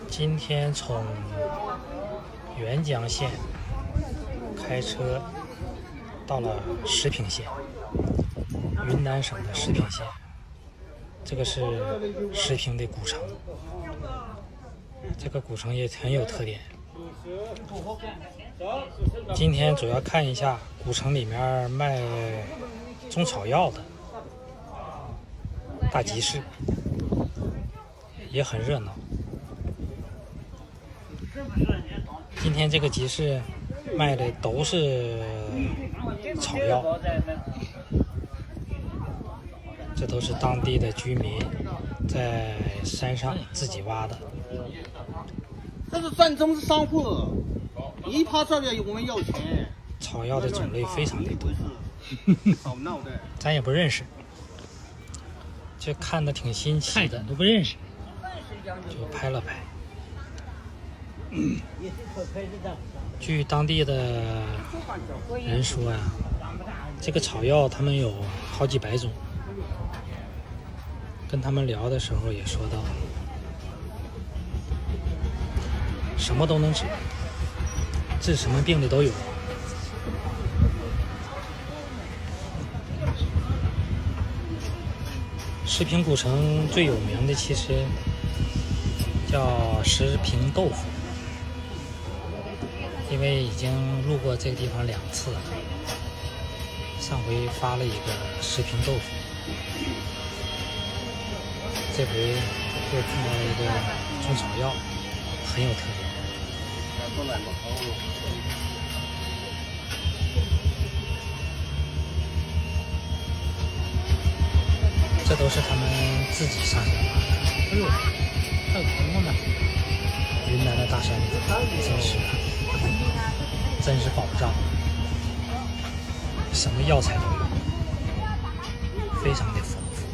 今天从沅江县开车到了石屏县，云南省的石屏县。这个是石屏的古城，这个古城也很有特点。今天主要看一下古城里面卖中草药的大集市，也很热闹。今天这个集市卖的都是草药，这都是当地的居民在山上自己挖的。这是正宗是商户，一趴这边我们要钱。草药的种类非常的多，好闹的，咱也不认识，就看得挺新奇的，都不认识，就拍了拍。据当地的人说呀，这个草药他们有好几百种。跟他们聊的时候也说到，什么都能治，治什么病的都有。石屏古城最有名的其实叫石屏豆腐，因为已经路过这个地方2次了，上回发了一个石屏豆腐，这回又碰到了一个中草药，很有特点。这都是他们自己上山挖的。哎呦，还有朋友呢！云南的大山里真是宝藏，什么药材都有，非常的丰富。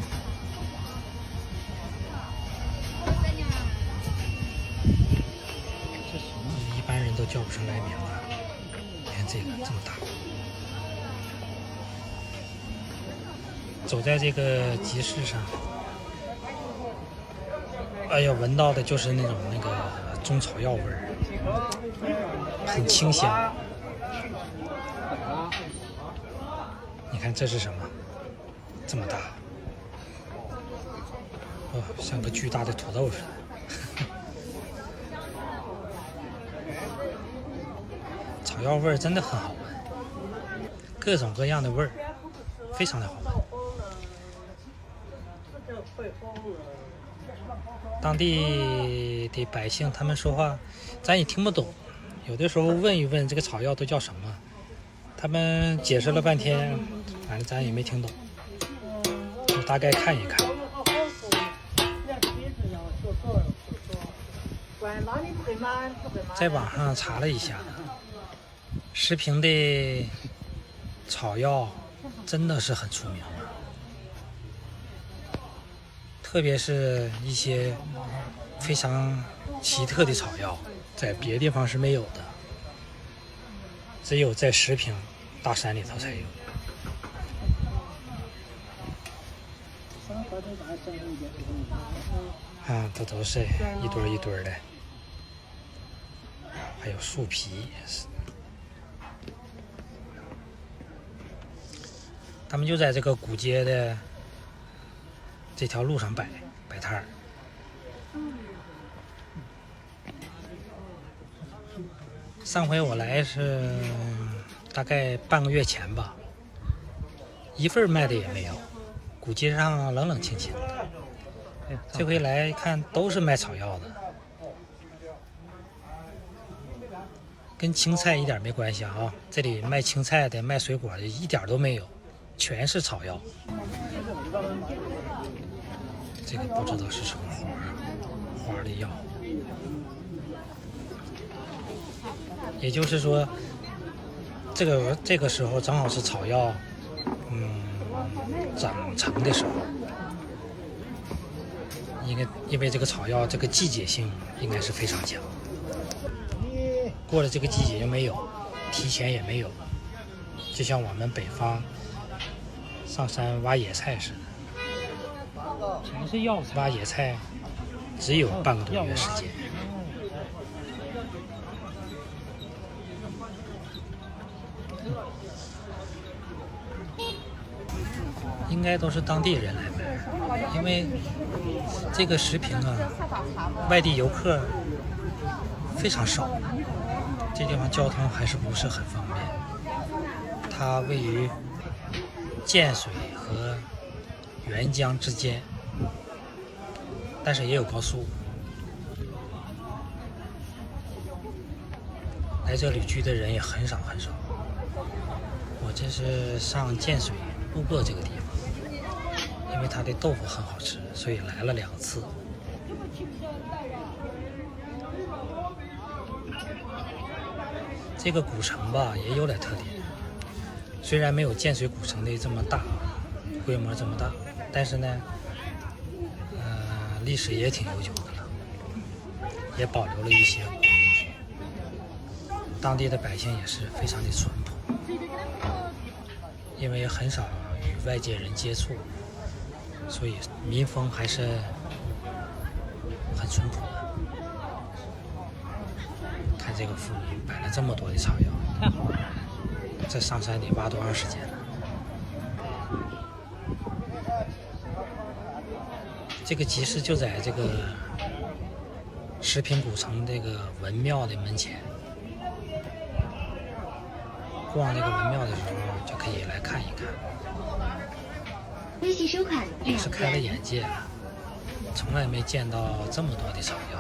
一般人都叫不出来名字。你看这个这么大。走在这个集市上，哎呀，闻到的就是那个中草药味儿，很清香。你看这是什么？这么大，哦，像个巨大的土豆似的。草药味儿真的很好闻，各种各样的味儿，非常的好闻。当地的百姓他们说话，咱也听不懂，有的时候问一问这个草药都叫什么，他们解释了半天，反正咱也没听懂，就大概看一看。在网上查了一下，石屏的草药真的是很出名了，特别是一些非常奇特的草药，在别的地方是没有的，只有在石屏大山里头才有。啊，这都是一堆一堆的，还有树皮也是。他们就在这个古街的这条路上摆摊儿。上回我来是大概半个月前吧，一份卖的也没有，古街上冷冷清清的。这回来看都是卖草药的，跟青菜一点没关系啊！这里卖青菜的、卖水果的一点都没有，全是草药。这个不知道是什么花的药，也就是说，这个时候正好是草药，长成的时候。因为这个草药这个季节性应该是非常强，过了这个季节就没有，提前也没有，就像我们北方上山挖野菜似的，全是药材。挖野菜只有半个多月时间。应该都是当地人来买，因为这个石屏啊，外地游客非常少，这地方交通还是不是很方便。它位于建水和沅江之间，但是也有高速。来这旅居的人也很少很少。我这是上建水路过这个地方，因为它的豆腐很好吃，所以来了2次。这个古城吧也有点特点，虽然没有建水古城的这么大，规模这么大，但是呢，历史也挺悠久的了，也保留了一些古迹。当地的百姓也是非常的淳朴，因为很少与外界人接触，所以民风还是很淳朴的。看这个妇女摆了这么多的草药，太好了！这上山得挖多长时间呢？这个集市就在这个石屏古城这个文庙的门前。逛那个文庙的时候，就可以来看一看。微信收款也是开了眼界了，从来没见到这么多的草药。